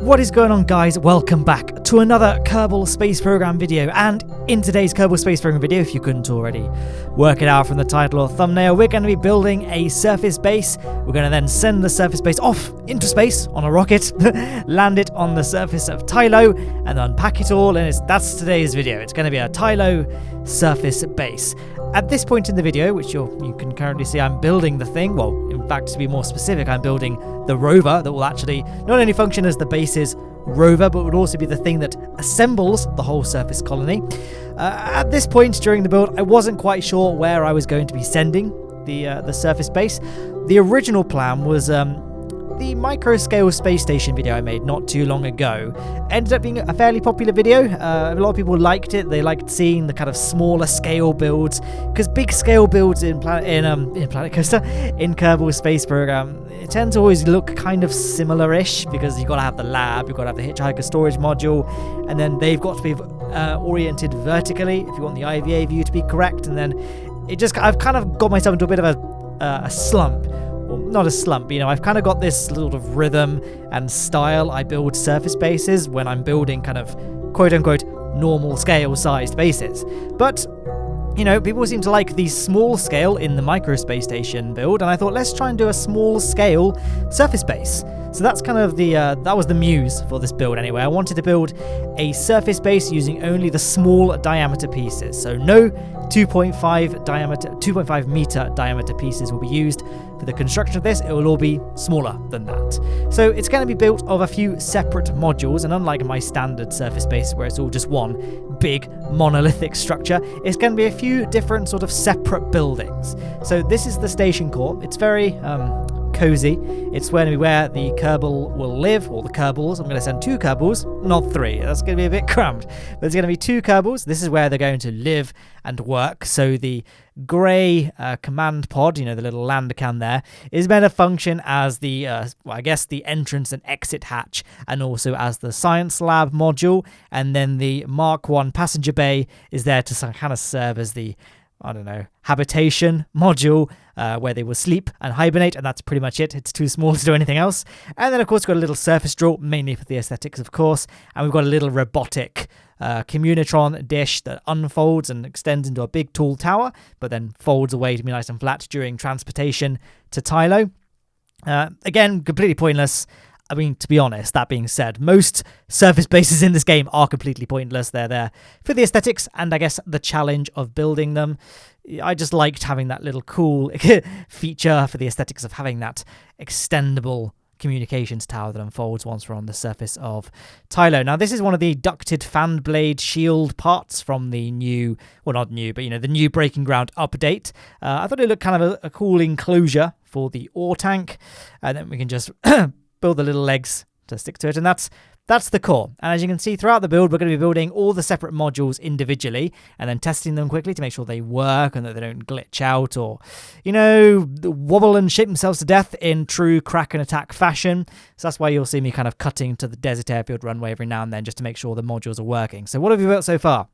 What is going on, guys? Welcome back to another Kerbal Space Program video, and in today's Kerbal Space Program video, if you couldn't already work it out from the title or thumbnail, we're going to be building a surface base. We're going to then send the surface base off into space on a rocket, land it on the surface of Tylo, and unpack it all, and that's today's video. It's going to be a Tylo surface base. At this point in the video, which you can currently see, I'm building the thing. Well, in fact, to be more specific, I'm building the rover that will actually not only function as the base's rover, but would also be the thing that assembles the whole surface colony. At this point during the build, I wasn't quite sure where I was going to be sending the surface base. The original plan was the micro-scale space station video I made not too long ago. Ended up being a fairly popular video. A lot of people liked it. They liked seeing the kind of smaller scale builds, because big scale builds in Planet Coaster, in Kerbal Space Program, it tends to always look kind of similar-ish, because you've got to have the lab, you've got to have the hitchhiker storage module, and then they've got to be oriented vertically if you want the IVA view to be correct. And then I've kind of got myself into a bit of a slump. Well, not a slump, I've kind of got this sort of rhythm and style I build surface bases when I'm building kind of quote-unquote normal scale sized bases. But, people seem to like the small scale in the micro space station build, and I thought, let's try and do a small scale surface base. So that's kind of that was the muse for this build anyway. I wanted to build a surface base using only the small diameter pieces. So no 2.5 meter diameter pieces will be used for the construction of this. It will all be smaller than that. So it's going to be built of a few separate modules, and unlike my standard surface base where it's all just one big monolithic structure, it's going to be a few different sort of separate buildings. So this is the station core. It's very cozy. It's going to be where the Kerbal will live, or the Kerbals. I'm going to send 2 Kerbals, not 3. That's going to be a bit cramped. But there's going to be 2 Kerbals. This is where they're going to live and work. So the grey command pod, the little land can there, is meant to function as the, the entrance and exit hatch, and also as the science lab module. And then the Mark 1 passenger bay is there to kind of serve as the, habitation module, where they will sleep and hibernate, and that's pretty much it. It's too small to do anything else. And then, of course, we've got a little surface drill, mainly for the aesthetics, of course, and we've got a little robotic Communitron dish that unfolds and extends into a big tall tower, but then folds away to be nice and flat during transportation to Tylo. Again, completely pointless. To be honest, that being said, most surface bases in this game are completely pointless. They're there for the aesthetics and, I guess, the challenge of building them. I just liked having that little cool feature for the aesthetics of having that extendable communications tower that unfolds once we're on the surface of Tylo. Now, this is one of the ducted fan blade shield parts from the new, well, not new, but, the new Breaking Ground update. I thought it looked kind of a cool enclosure for the ore tank, and then we can just build the little legs to stick to it, and that's the core. And as you can see throughout the build, we're going to be building all the separate modules individually and then testing them quickly to make sure they work and that they don't glitch out or, wobble and shape themselves to death in true crack and attack fashion. So that's why you'll see me kind of cutting to the desert airfield runway every now and then just to make sure the modules are working. So what have we built so far?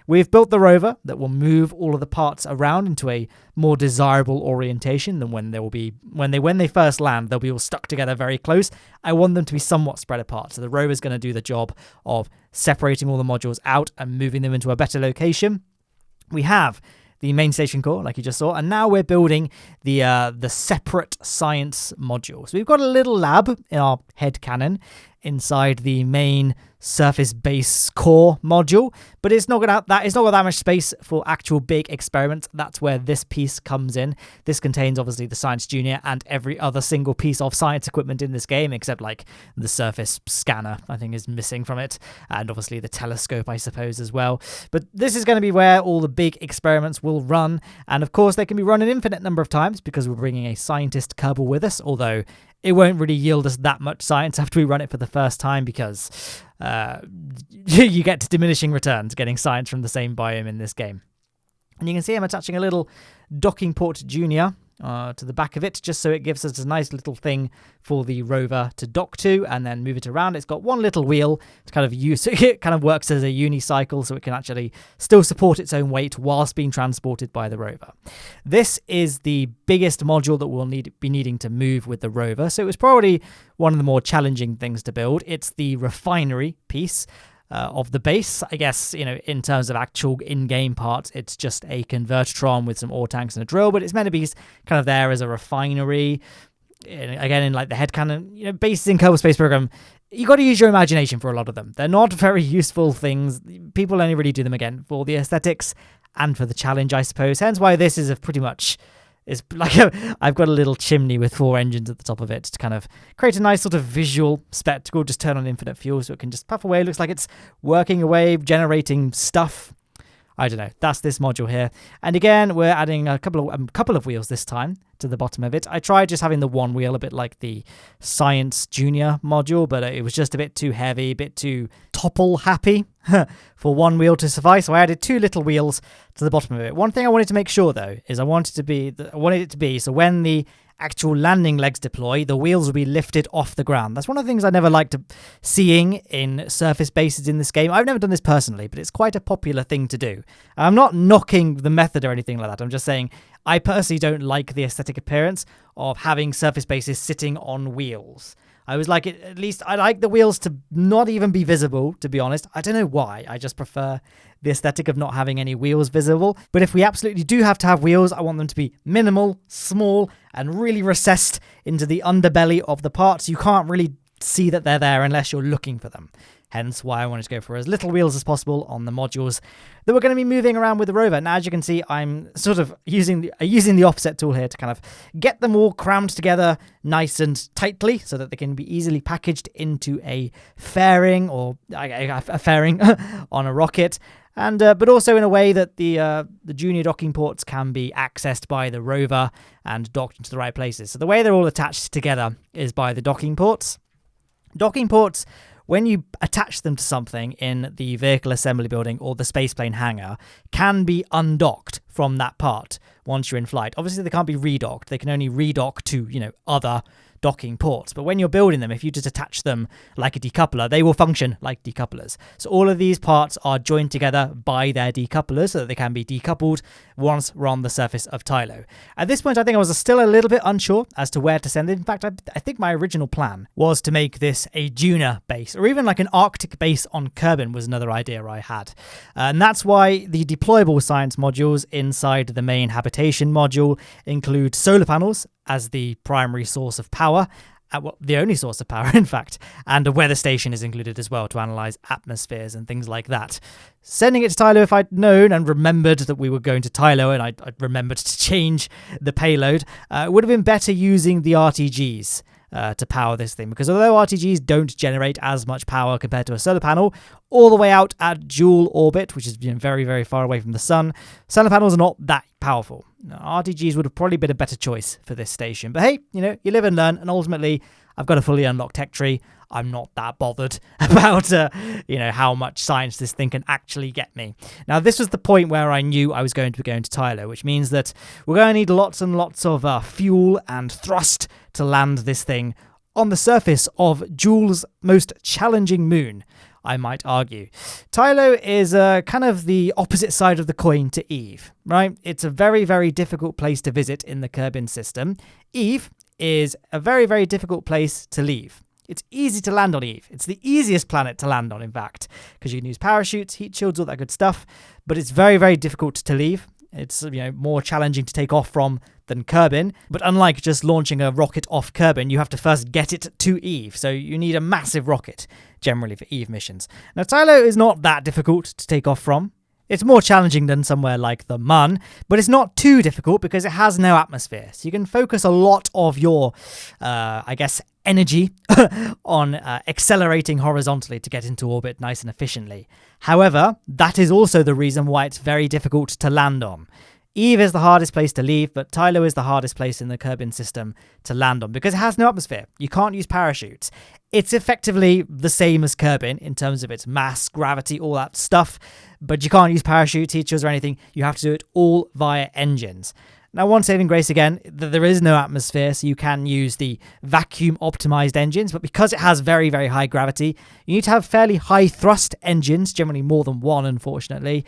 We've built the rover that will move all of the parts around into a more desirable orientation than when they first land, they'll be all stuck together very close. I want them to be somewhat spread apart. So the rover's going to do the job of separating all the modules out and moving them into a better location. We have the main station core, like you just saw, and now we're building the separate science module. So we've got a little lab in our head cannon inside the main surface base core module, but it's not got that much space for actual big experiments. That's where this piece comes in. This contains obviously the Science Junior and every other single piece of science equipment in this game, except like the surface scanner, I think, is missing from it, and obviously the telescope, I suppose, as well. But this is going to be where all the big experiments will run, and of course they can be run an infinite number of times because we're bringing a scientist Kerbal with us, although it won't really yield us that much science after we run it for the first time because you get diminishing returns getting science from the same biome in this game. And you can see I'm attaching a little docking port junior to the back of it, just so it gives us a nice little thing for the rover to dock to and then move it around. It's got one little wheel to kind of use, so it kind of works as a unicycle, so it can actually still support its own weight whilst being transported by the rover. This is the biggest module that we'll be needing to move with the rover, so it was probably one of the more challenging things to build. It's the refinery piece of the base. I guess, in terms of actual in-game parts, it's just a convertitron with some ore tanks and a drill, but it's meant to be kind of there as a refinery. Again, in like the headcanon, bases in Kerbal Space Program, you got to use your imagination for a lot of them. They're not very useful things. People only really do them, again, for the aesthetics and for the challenge, I suppose. Hence why this is pretty much... It's like I've got a little chimney with 4 engines at the top of it to kind of create a nice sort of visual spectacle. Just turn on infinite fuel so it can just puff away. It looks like it's working away, generating stuff. I don't know. That's this module here. And again, we're adding a couple of wheels this time to the bottom of it. I tried just having the one wheel, a bit like the Science Junior module, but it was just a bit too heavy, a bit too topple happy for one wheel to suffice. So I added 2 little wheels to the bottom of it. One thing I wanted to make sure, though, is I wanted it to be so when the actual landing legs deploy, the wheels will be lifted off the ground. That's one of the things I never liked seeing in surface bases in this game. I've never done this personally, but it's quite a popular thing to do. I'm not knocking the method or anything like that. I'm just saying I personally don't like the aesthetic appearance of having surface bases sitting on wheels. I was like, at least I like the wheels to not even be visible, to be honest. I don't know why. I just prefer the aesthetic of not having any wheels visible. But if we absolutely do have to have wheels, I want them to be minimal, small, and really recessed into the underbelly of the parts. You can't really see that they're there unless you're looking for them. Hence why I wanted to go for as little wheels as possible on the modules that we're going to be moving around with the rover. Now, as you can see, I'm sort of using the offset tool here to kind of get them all crammed together nice and tightly so that they can be easily packaged into a fairing or a fairing on a rocket. And but also in a way that the junior docking ports can be accessed by the rover and docked into the right places. So the way they're all attached together is by the docking ports. Docking ports, when you attach them to something in the vehicle assembly building or the spaceplane hangar, can be undocked from that part once you're in flight. Obviously, they can't be redocked. They can only redock to, other docking ports. But when you're building them, if you just attach them like a decoupler, they will function like decouplers. So all of these parts are joined together by their decouplers so that they can be decoupled once we're on the surface of Tylo. At this point, I think I was still a little bit unsure as to where to send it. In fact, I think my original plan was to make this a Juna base, or even like an Arctic base on Kerbin was another idea I had. And that's why the deployable science modules inside the main habitation module include solar panels as the primary source of power, the only source of power, in fact, and a weather station is included as well to analyze atmospheres and things like that. Sending it to Tylo, if I'd known and remembered that we were going to Tylo and I'd remembered to change the payload, it would have been better using the RTGs to power this thing, because although RTGs don't generate as much power compared to a solar panel, all the way out at Jool orbit, which is very, very far away from the sun, solar panels are not that powerful. RTGs would have probably been a better choice for this station. But hey, you live and learn, and ultimately, I've got a fully unlocked tech tree. I'm not that bothered about, how much science this thing can actually get me. Now, this was the point where I knew I was going to be going to Tylo, which means that we're going to need lots and lots of fuel and thrust to land this thing on the surface of Jool's most challenging moon, I might argue. Tylo is kind of the opposite side of the coin to Eve, right? It's a very, very difficult place to visit in the Kerbin system. Eve is a very, very difficult place to leave. It's easy to land on Eve. It's the easiest planet to land on, in fact, because you can use parachutes, heat shields, all that good stuff, but it's very, very difficult to leave. It's more challenging to take off from than Kerbin, but unlike just launching a rocket off Kerbin, you have to first get it to Eve, so you need a massive rocket, generally, for Eve missions. Now, Tylo is not that difficult to take off from. It's more challenging than somewhere like the Mun, but it's not too difficult because it has no atmosphere, so you can focus a lot of your, energy on accelerating horizontally to get into orbit nice and efficiently. However, that is also the reason why it's very difficult to land on. Eve is the hardest place to leave, but Tylo is the hardest place in the Kerbin system to land on because it has no atmosphere. You can't use parachutes. It's effectively the same as Kerbin in terms of its mass, gravity, all that stuff, but you can't use parachutes, heat shields, or anything. You have to do it all via engines. Now, one saving grace again, there is no atmosphere, so you can use the vacuum optimized engines, but because it has very, very high gravity, you need to have fairly high thrust engines, generally more than one, unfortunately.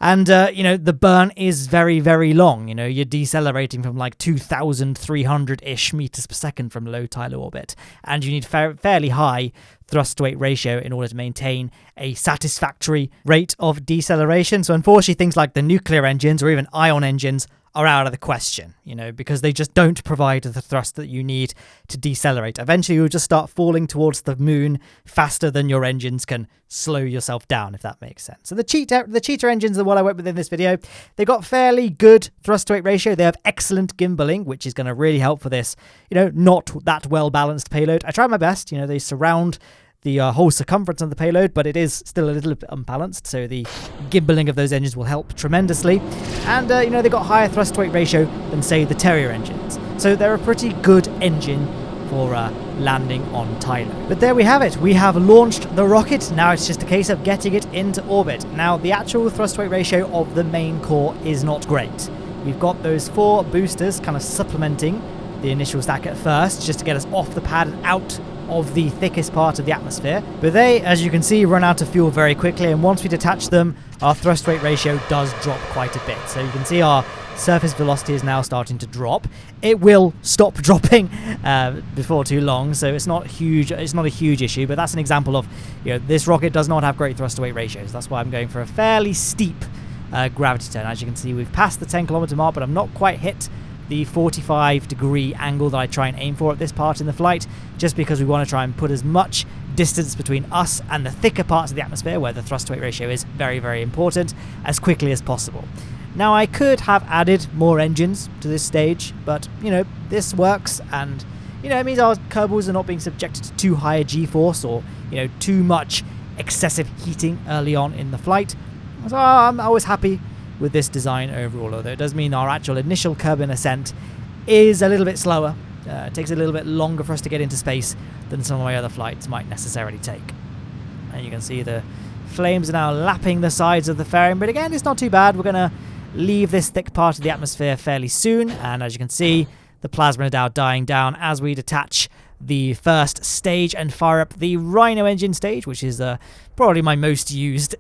And, the burn is very, very long. You're decelerating from like 2,300-ish meters per second from low Tylo orbit. And you need fairly high thrust-to-weight ratio in order to maintain a satisfactory rate of deceleration. So unfortunately, things like the nuclear engines or even ion engines are out of the question, because they just don't provide the thrust that you need to decelerate. Eventually, you'll just start falling towards the moon faster than your engines can slow yourself down, if that makes sense. So the cheater engines are what I went with in this video. They got fairly good thrust-to-weight ratio. They have excellent gimbaling, which is going to really help for this, not that well-balanced payload. I tried my best. They surround the whole circumference of the payload, but it is still a little bit unbalanced, so the gimbaling of those engines will help tremendously. And, they got higher thrust-to-weight ratio than, say, the Terrier engines. So they're a pretty good engine for landing on Tylo. But there we have it. We have launched the rocket. Now it's just a case of getting it into orbit. Now, the actual thrust-to-weight ratio of the main core is not great. We've got those 4 boosters kind of supplementing the initial stack at first, just to get us off the pad and out of the thickest part of the atmosphere. But they, as you can see, run out of fuel very quickly, and once we detach them, our thrust-weight ratio does drop quite a bit. So you can see our surface velocity is now starting to drop. It will stop dropping before too long, so it's not huge. It's not a huge issue, but that's an example of, this rocket does not have great thrust-to-weight ratios. That's why I'm going for a fairly steep gravity turn. As you can see, we've passed the 10-kilometer mark, but I'm not quite hit the 45-degree angle that I try and aim for at this part in the flight, just because we want to try and put as much distance between us and the thicker parts of the atmosphere, where the thrust-to-weight ratio is very, very important, as quickly as possible. Now, I could have added more engines to this stage, but, this works, and, it means our Kerbals are not being subjected to too high a G-force or, too much excessive heating early on in the flight. So I'm always happy with this design overall, although it does mean our actual initial Kerbin ascent is a little bit slower. It takes a little bit longer for us to get into space than some of my other flights might necessarily take. And you can see the flames are now lapping the sides of the fairing, but again, it's not too bad. We're going to leave this thick part of the atmosphere fairly soon, and as you can see, the plasma is now dying down as we detach the first stage and fire up the Rhino engine stage, which is probably my most used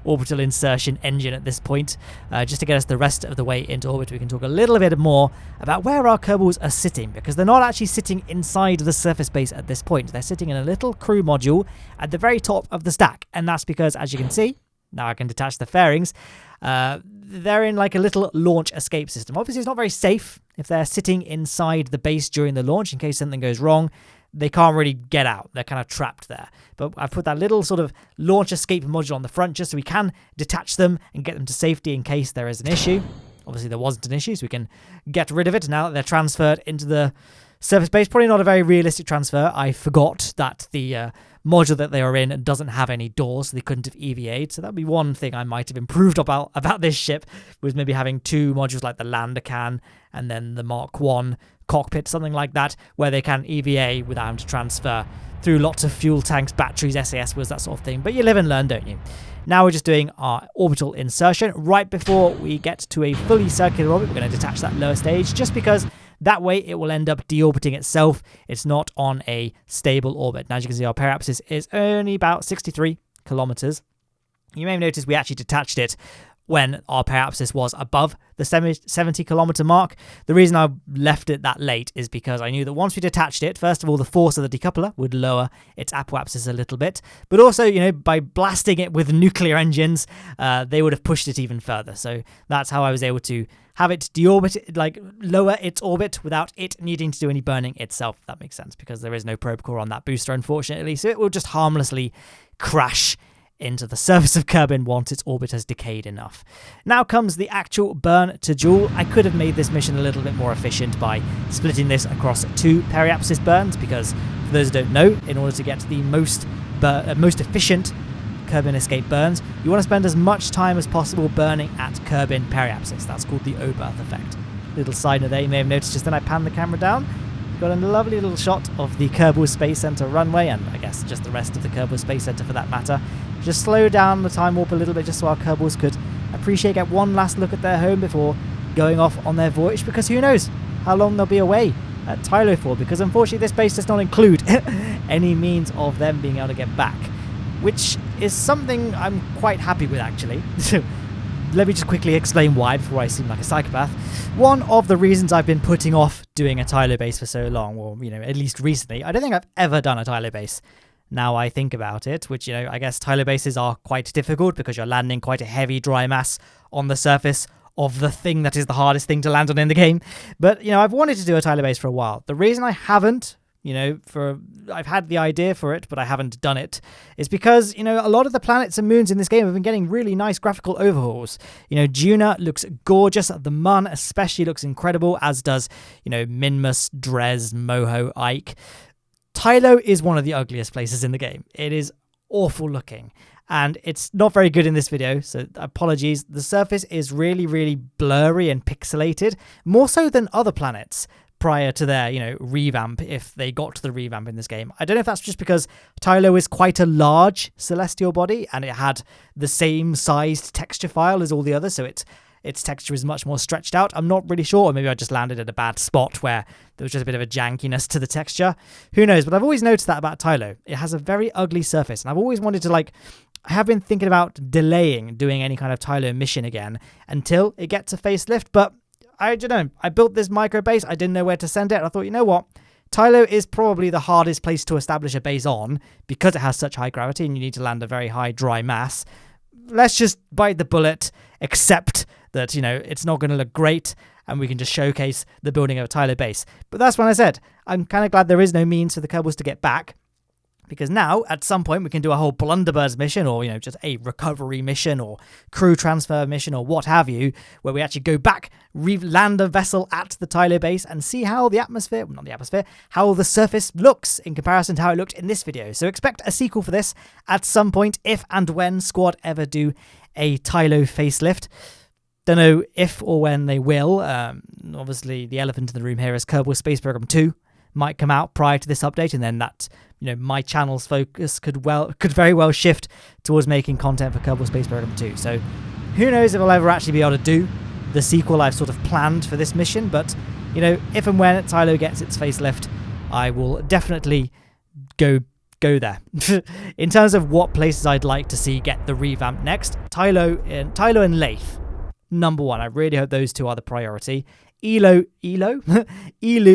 orbital insertion engine at this point. Just to get us the rest of the way into orbit, we can talk a little bit more about where our Kerbals are sitting, because they're not actually sitting inside the surface base at this point. They're sitting in a little crew module at the very top of the stack, and that's because, as you can see, now I can detach the fairings, they're in like a little launch escape system. Obviously, it's not very safe if they're sitting inside the base during the launch. In case something goes wrong, they can't really get out. They're kind of trapped there. But I've put that little sort of launch escape module on the front just so we can detach them and get them to safety in case there is an issue. Obviously, there wasn't an issue, so we can get rid of it now that they're transferred into the surface base. Probably not a very realistic transfer. I forgot that the module that they are in doesn't have any doors, so they couldn't have EVA'd. So that'd be one thing I might have improved about this ship, was maybe having 2 modules like the lander can and then the Mark 1 cockpit, something like that, where they can EVA without having to transfer through lots of fuel tanks, batteries, SAS was that sort of thing. But you live and learn, don't you? Now we're just doing our orbital insertion. Right before we get to a fully circular orbit, we're going to detach that lower stage, just because that way it will end up deorbiting itself. It's not on a stable orbit. Now, as you can see, our periapsis is only about 63 kilometers. You may have noticed we actually detached it when our periapsis was above the 70-kilometer mark. The reason I left it that late is because I knew that once we detached it, first of all, the force of the decoupler would lower its apoapsis a little bit, but also, by blasting it with nuclear engines, they would have pushed it even further. So that's how I was able to have it deorbit, lower its orbit without it needing to do any burning itself, if that makes sense, because there is no probe core on that booster, unfortunately, so it will just harmlessly crash into the surface of Kerbin once its orbit has decayed enough. Now comes the actual burn to Jool. I could have made this mission a little bit more efficient by splitting this across 2 periapsis burns, because for those who don't know, in order to get the most efficient Kerbin escape burns, you want to spend as much time as possible burning at Kerbin periapsis. That's called the O-berth effect. Little side note there, you may have noticed just then I panned the camera down. Got a lovely little shot of the Kerbal Space Center runway, and I guess just the rest of the Kerbal Space Center for that matter. Just slow down the time warp a little bit just so our Kerbals could get one last look at their home before going off on their voyage, because who knows how long they'll be away at Tylo for, because unfortunately this base does not include any means of them being able to get back, which is something I'm quite happy with, actually. Let me just quickly explain why before I seem like a psychopath. One of the reasons I've been putting off doing a Tylo base for so long, or, at least recently, I don't think I've ever done a Tylo base. Now I think about it, which, I guess Tylo bases are quite difficult because you're landing quite a heavy dry mass on the surface of the thing that is the hardest thing to land on in the game. But, I've wanted to do a Tylo base for a while. The reason I haven't, I've had the idea for it, but I haven't done it, is because, a lot of the planets and moons in this game have been getting really nice graphical overhauls. Juna looks gorgeous. The Mun especially looks incredible, as does, Minmus, Dres, Moho, Ike. Tylo is one of the ugliest places in the game. It is awful looking, and it's not very good in this video, so apologies. The surface is really, really blurry and pixelated, more so than other planets prior to their, revamp, if they got to the revamp in this game. I don't know if that's just because Tylo is quite a large celestial body, and it had the same sized texture file as all the others, so its texture is much more stretched out. I'm not really sure, or maybe I just landed at a bad spot where there was just a bit of a jankiness to the texture. Who knows, but I've always noticed that about Tylo. It has a very ugly surface, and I've always wanted to, I have been thinking about delaying doing any kind of Tylo mission again until it gets a facelift, but I don't know. I built this micro base. I didn't know where to send it. I thought, you know what? Tylo is probably the hardest place to establish a base on because it has such high gravity and you need to land a very high dry mass. Let's just bite the bullet, accept that, it's not going to look great, and we can just showcase the building of a Tylo base. But that's when I said, I'm kind of glad there is no means for the Kerbals to get back, because now, at some point, we can do a whole Blunderbirds mission, or, just a recovery mission, or crew transfer mission, or what have you, where we actually go back, land a vessel at the Tylo base, and see how how the surface looks in comparison to how it looked in this video. So expect a sequel for this at some point, if and when Squad ever do a Tylo facelift. Don't know if or when they will. Obviously, the elephant in the room here is Kerbal Space Program 2 might come out prior to this update, and then that, my channel's focus could very well shift towards making content for Kerbal Space Program 2. So who knows if I'll ever actually be able to do the sequel I've sort of planned for this mission, but, if and when Tylo gets its facelift, I will definitely go there. In terms of what places I'd like to see get the revamp next, Tylo and Lathe. Number one, I really hope those two are the priority. Elu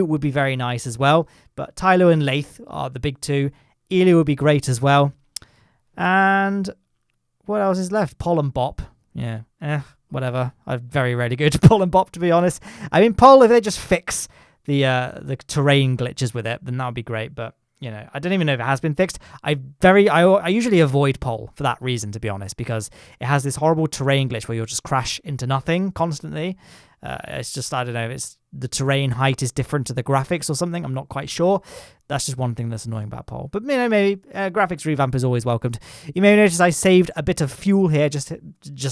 would be very nice as well, but Tylo and Lathe are the big two. Elu would be great as well. And what else is left? Pol and Bop. Yeah, whatever. I very rarely go to Pol and Bop, to be honest. I mean, Pol, if they just fix the terrain glitches with it, then that would be great, but I don't even know if it has been fixed. I usually avoid Pol for that reason, to be honest, because it has this horrible terrain glitch where you'll just crash into nothing constantly. It's just, I don't know, it's the terrain height is different to the graphics or something. I'm not quite sure. That's just one thing that's annoying about Pol. But, maybe graphics revamp is always welcomed. You may notice I saved a bit of fuel here just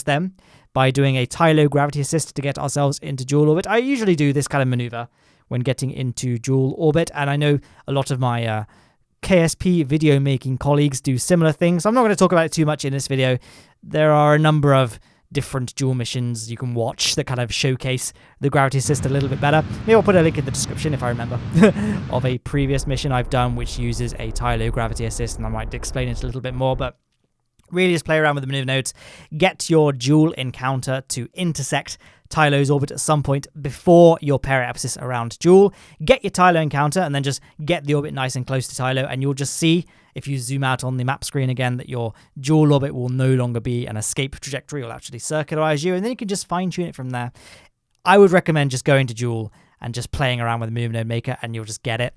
then by doing a Tylo gravity assist to get ourselves into Jool orbit. I usually do this kind of maneuver when getting into Jool orbit, and I know a lot of my KSP video making colleagues do similar things. I'm not going to talk about it too much in this video. There are a number of different Jool missions you can watch that kind of showcase the gravity assist a little bit better. Maybe I'll put a link in the description if I remember of a previous mission I've done which uses a Tylo gravity assist, and I might explain it a little bit more, but really just play around with the maneuver nodes. Get your Jool encounter to intersect Tylo's orbit at some point before your periapsis around Jool. Get your Tylo encounter and then just get the orbit nice and close to Tylo, and you'll just see, if you zoom out on the map screen again, that your Jool orbit will no longer be an escape trajectory. It'll actually circularize you, and then you can just fine-tune it from there. I would recommend just going to Jool and just playing around with the Maneuver Node Maker, and you'll just get it.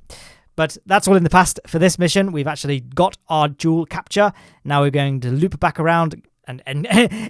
But that's all in the past for this mission. We've actually got our Jool capture. Now we're going to loop back around and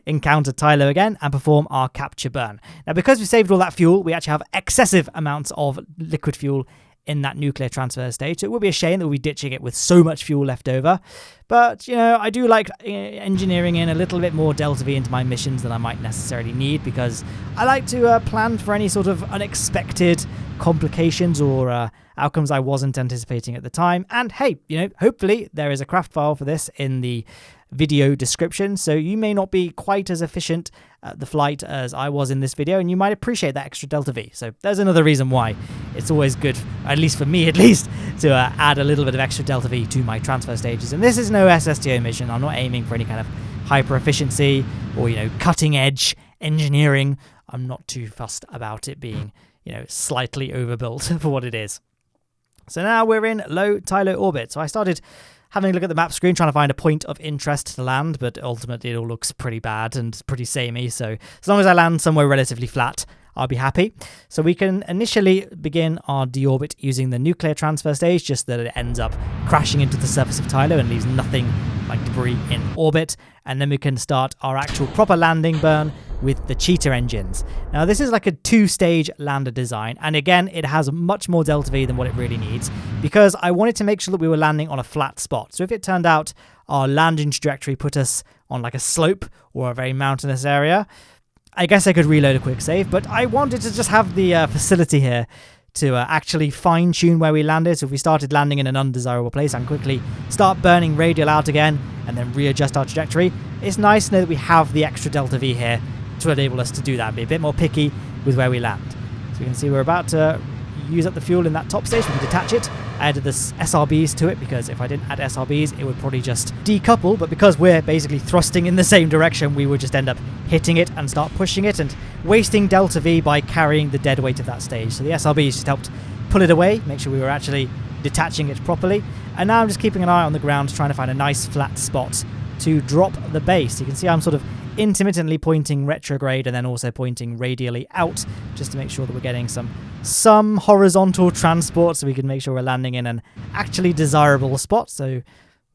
encounter Tylo again and perform our capture burn. Now, because we saved all that fuel, we actually have excessive amounts of liquid fuel in that nuclear transfer stage. So it would be a shame that we'll be ditching it with so much fuel left over. But, I do like engineering in a little bit more Delta V into my missions than I might necessarily need, because I like to plan for any sort of unexpected complications or outcomes I wasn't anticipating at the time. And hey, hopefully there is a craft file for this in the video description, so you may not be quite as efficient at the flight as I was in this video, and you might appreciate that extra delta V. So there's another reason why it's always good, at least for me at least, to add a little bit of extra delta V to my transfer stages. And this is no SSTO mission. I'm not aiming for any kind of hyper efficiency or, cutting edge engineering. I'm not too fussed about it being, slightly overbuilt for what it is. So now we're in low Tylo orbit. So I started having a look at the map screen, trying to find a point of interest to land, but ultimately it all looks pretty bad and pretty samey. So as long as I land somewhere relatively flat, I'll be happy. So we can initially begin our deorbit using the nuclear transfer stage, just that it ends up crashing into the surface of Tylo and leaves nothing like debris in orbit. And then we can start our actual proper landing burn with the cheater engines. Now this is like a 2-stage lander design, and again it has much more delta V than what it really needs, because I wanted to make sure that we were landing on a flat spot. So if it turned out our landing trajectory put us on like a slope or a very mountainous area, I guess I could reload a quick save, but I wanted to just have the facility here to actually fine-tune where we landed. So if we started landing in an undesirable place and quickly start burning radial out again and then readjust our trajectory, it's nice to know that we have the extra delta V here to enable us to do that, be a bit more picky with where we land. So you can see we're about to use up the fuel in that top stage. We can detach it. I added the SRBs to it because if I didn't add SRBs, it would probably just decouple, but because we're basically thrusting in the same direction, we would just end up hitting it and start pushing it and wasting delta V by carrying the dead weight of that stage. So the SRBs just helped pull it away, make sure we were actually detaching it properly. And now I'm just keeping an eye on the ground, trying to find a nice flat spot to drop the base. You can see I'm sort of intermittently pointing retrograde and then also pointing radially out, just to make sure that we're getting some horizontal transport, so we can make sure we're landing in an actually desirable spot. So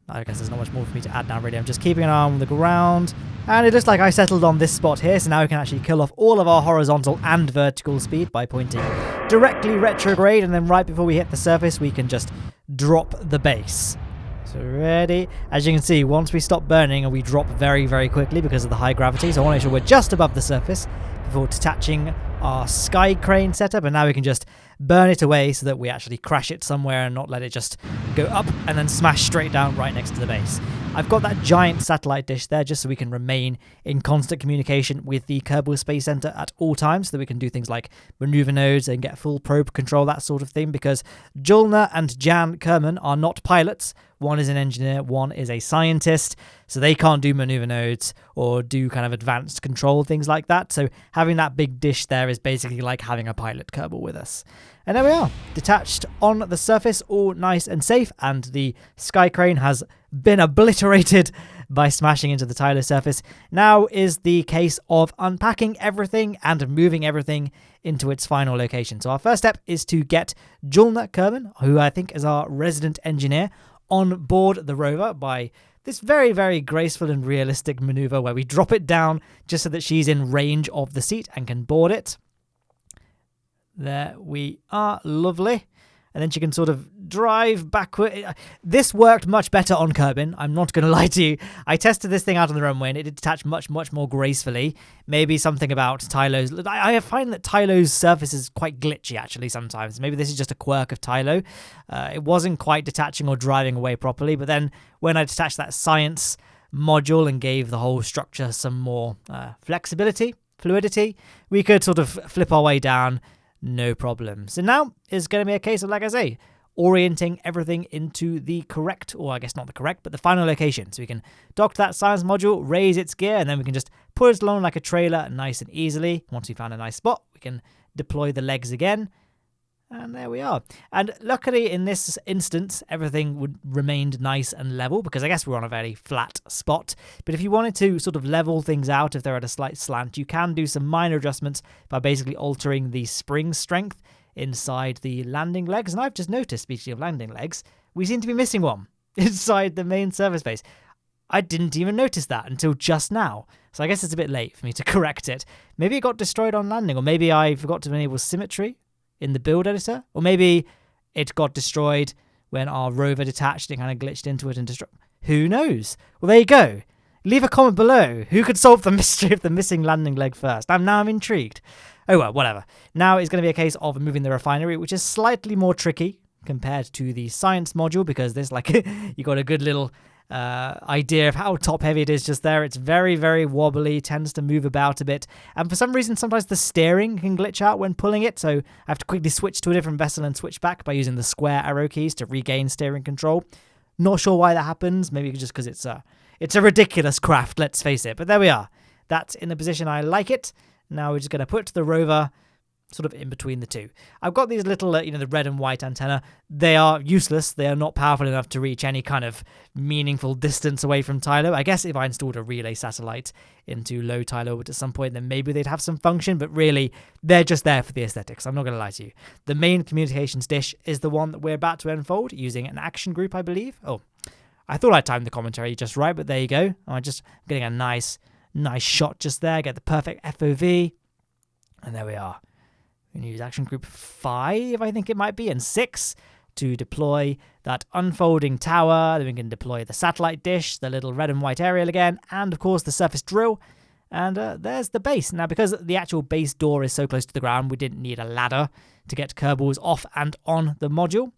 I guess there's not much more for me to add now, really. I'm just keeping an eye on the ground, and it looks like I settled on this spot here, so now we can actually kill off all of our horizontal and vertical speed by pointing directly retrograde, and then right before we hit the surface we can just drop the base. So ready. As you can see, once we stop burning, and we drop very, very quickly because of the high gravity, so I want to make sure we're just above the surface before detaching our sky crane setup, and now we can just burn it away so that we actually crash it somewhere and not let it just go up and then smash straight down right next to the base. I've got that giant satellite dish there just so we can remain in constant communication with the Kerbal Space Center at all times, so that we can do things like maneuver nodes and get full probe control, that sort of thing, because Julna and Jan Kerman are not pilots. One is an engineer, one is a scientist, so they can't do maneuver nodes or do kind of advanced control, things like that. So having that big dish there is basically like having a pilot Kerbal with us. And there we are, detached on the surface, all nice and safe, and the sky crane has been obliterated by smashing into the Tylo surface. Now is the case of unpacking everything and moving everything into its final location. So our first step is to get Julna Kerman, who I think is our resident engineer, on board the rover by this very, very graceful and realistic maneuver where we drop it down just so that she's in range of the seat and can board it. There we are, lovely. And then she can sort of drive backward. This worked much better on Kerbin, I'm not going to lie to you. I tested this thing out on the runway and it did detach much, much more gracefully. Maybe something about Tylo's... I find that Tylo's surface is quite glitchy, actually, sometimes. Maybe this is just a quirk of Tylo. It wasn't quite detaching or driving away properly, but then when I detached that science module and gave the whole structure some more flexibility, fluidity, we could sort of flip our way down, no problem. So now is going to be a case of, like I say, orienting everything into the correct, or I guess not the correct, but the final location. So we can dock that science module, raise its gear, and then we can just put it along like a trailer nice and easily. Once we found a nice spot, we can deploy the legs again. And there we are. And luckily in this instance, everything would remained nice and level because I guess we're on a very flat spot. But if you wanted to sort of level things out, if they're at a slight slant, you can do some minor adjustments by basically altering the spring strength inside the landing legs. And I've just noticed, speaking of landing legs, we seem to be missing one inside the main service base. I didn't even notice that until just now. So I guess it's a bit late for me to correct it. Maybe it got destroyed on landing, or maybe I forgot to enable symmetry in the build editor, or maybe it got destroyed when our rover detached and kind of glitched into it and destroyed. Who knows? Well, there you go. Leave a comment below. Who could solve the mystery of the missing landing leg first? I'm intrigued. Oh well, whatever. Now it's going to be a case of moving the refinery, which is slightly more tricky compared to the science module because there's like you got a good little idea of how top heavy it is just there. It's very, very wobbly, tends to move about a bit. And for some reason, sometimes the steering can glitch out when pulling it. So I have to quickly switch to a different vessel and switch back by using the square arrow keys to regain steering control. Not sure why that happens. Maybe just because it's a ridiculous craft, let's face it. But there we are. That's in the position I like it. Now we're just going to put the rover sort of in between the two. I've got these little, the red and white antenna. They are useless. They are not powerful enough to reach any kind of meaningful distance away from Tylo. I guess if I installed a relay satellite into low Tylo orbit at some point, then maybe they'd have some function, but really, they're just there for the aesthetics. I'm not going to lie to you. The main communications dish is the one that we're about to unfold using an action group, I believe. Oh, I thought I timed the commentary just right, but there you go. I'm just getting a nice shot just there. Get the perfect FOV. And there we are. We can use action group 5, I think it might be, and 6 to deploy that unfolding tower. Then we can deploy the satellite dish, the little red and white aerial again, and of course the surface drill. And there's the base. Now, because the actual base door is so close to the ground, we didn't need a ladder to get Kerbals off and on the module.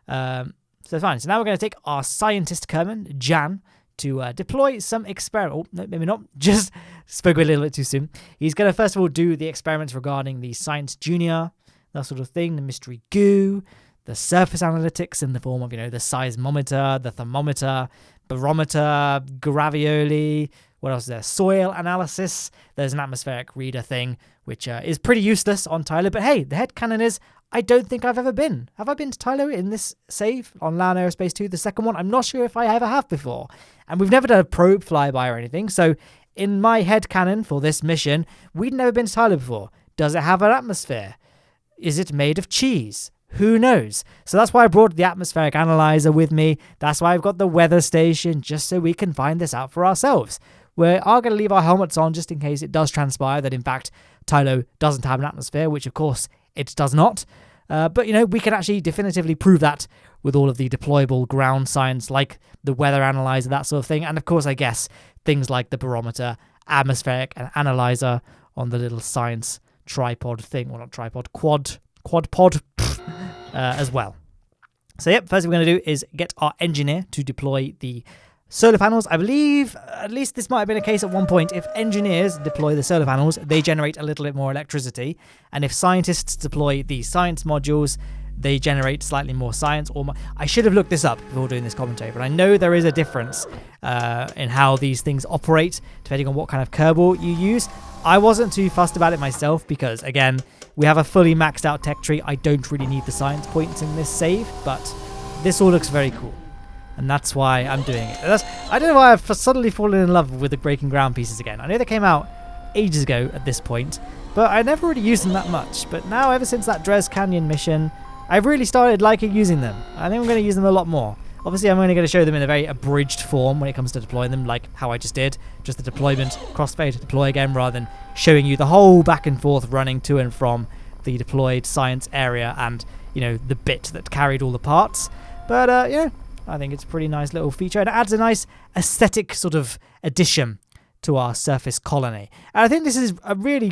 So fine. So now we're going to take our scientist Kerman, Jan, to deploy some experiment. Oh, no, maybe not. Just spoke a little bit too soon. He's going to first of all do the experiments regarding the Science Junior, that sort of thing, the mystery goo, the surface analytics in the form of, the seismometer, the thermometer, barometer, gravioli. What else is there? Soil analysis. There's an atmospheric reader thing, which is pretty useless on Tylo. But hey, the headcanon is, I don't think I've ever been. Have I been to Tylo in this save on Land Aerospace 2, the second one? I'm not sure if I ever have before. And we've never done a probe flyby or anything. So in my headcanon for this mission, we'd never been to Tylo before. Does it have an atmosphere? Is it made of cheese? Who knows? So that's why I brought the atmospheric analyzer with me. That's why I've got the weather station, just so we can find this out for ourselves. We are going to leave our helmets on just in case it does transpire that, in fact, Tylo doesn't have an atmosphere, which, of course, it does not. But, we can actually definitively prove that with all of the deployable ground science, like the weather analyzer, that sort of thing. And, of course, I guess things like the barometer, atmospheric and analyzer on the little science tripod thing. Well, not tripod, quad pod as well. So, yep, first thing we're going to do is get our engineer to deploy the solar panels. I believe, at least this might have been a case at one point, if engineers deploy the solar panels, they generate a little bit more electricity. And if scientists deploy the science modules, they generate slightly more science. I should have looked this up before doing this commentary, but I know there is a difference in how these things operate, depending on what kind of Kerbal you use. I wasn't too fussed about it myself because, again, we have a fully maxed out tech tree. I don't really need the science points in this save, but this all looks very cool. And that's why I'm doing it. I don't know why I've suddenly fallen in love with the breaking ground pieces again. I know they came out ages ago at this point, but I never really used them that much. But now, ever since that Dres Canyon mission, I've really started liking using them. I think I'm going to use them a lot more. Obviously, I'm only going to show them in a very abridged form when it comes to deploying them, like how I just did. Just the deployment, crossfade, deploy again, rather than showing you the whole back and forth running to and from the deployed science area and, the bit that carried all the parts. But, I think it's a pretty nice little feature, and it adds a nice aesthetic sort of addition to our surface colony. And I think this is a really,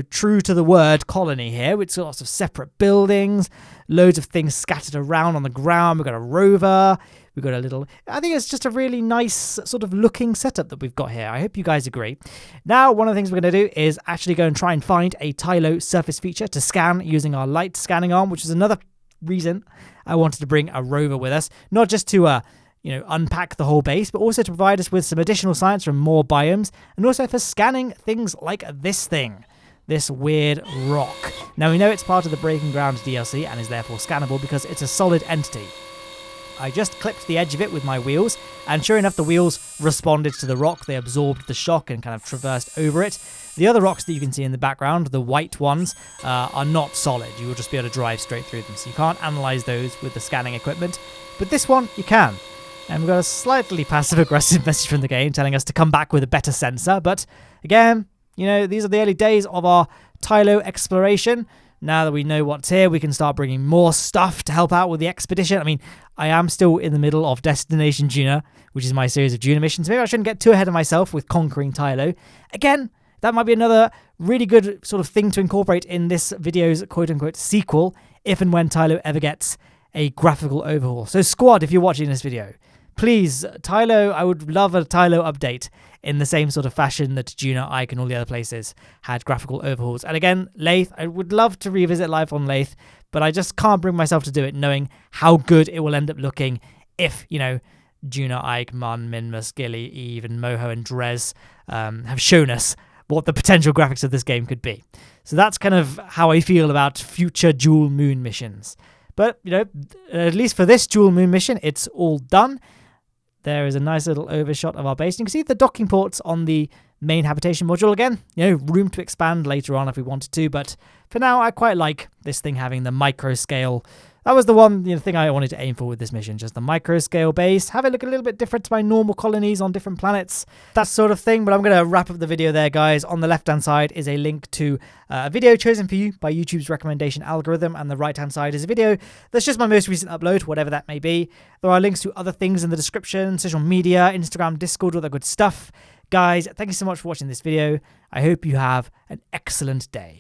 true to the word colony here, with lots of separate buildings, loads of things scattered around on the ground. We've got a rover, we've got I think it's just a really nice sort of looking setup that we've got here. I hope you guys agree. Now, one of the things we're going to do is actually go and try and find a Tylo surface feature to scan using our light scanning arm, which is another reason I wanted to bring a rover with us, not just to unpack the whole base, but also to provide us with some additional science from more biomes, and also for scanning things like this thing, this weird rock. Now, we know it's part of the Breaking Ground DLC and is therefore scannable because it's a solid entity. I just clipped the edge of it with my wheels, and sure enough, the wheels responded to the rock. They absorbed the shock and kind of traversed over it. The other rocks that you can see in the background, the white ones, are not solid. You will just be able to drive straight through them, so you can't analyze those with the scanning equipment. But this one, you can. And we've got a slightly passive-aggressive message from the game telling us to come back with a better sensor. But again, these are the early days of our Tylo exploration. Now that we know what's here, we can start bringing more stuff to help out with the expedition. I mean, I am still in the middle of Destination Juna, which is my series of Juna missions. Maybe I shouldn't get too ahead of myself with conquering Tylo. Again, that might be another really good sort of thing to incorporate in this video's quote-unquote sequel, if and when Tylo ever gets a graphical overhaul. So squad, if you're watching this video, please, Tylo, I would love a Tylo update in the same sort of fashion that Juno, Ike, and all the other places had graphical overhauls. And again, Lathe, I would love to revisit life on Lathe, but I just can't bring myself to do it, knowing how good it will end up looking if, you know, Juno, Ike, Mun, Minmus, Gilly, Eve, and Moho and Drez have shown us what the potential graphics of this game could be. So that's kind of how I feel about future Jool Moon missions. But, you know, at least for this Jool Moon mission, it's all done. There is a nice little overshot of our base. You can see the docking ports on the main habitation module again. You know, room to expand later on if we wanted to, but for now, I quite like this thing having the micro scale. That was the one thing I wanted to aim for with this mission, just the micro scale base. Have it look a little bit different to my normal colonies on different planets, that sort of thing. But I'm going to wrap up the video there, guys. On the left-hand side is a link to a video chosen for you by YouTube's recommendation algorithm, and the right-hand side is a video that's just my most recent upload, whatever that may be. There are links to other things in the description, social media, Instagram, Discord, all that good stuff. Guys, thank you so much for watching this video. I hope you have an excellent day.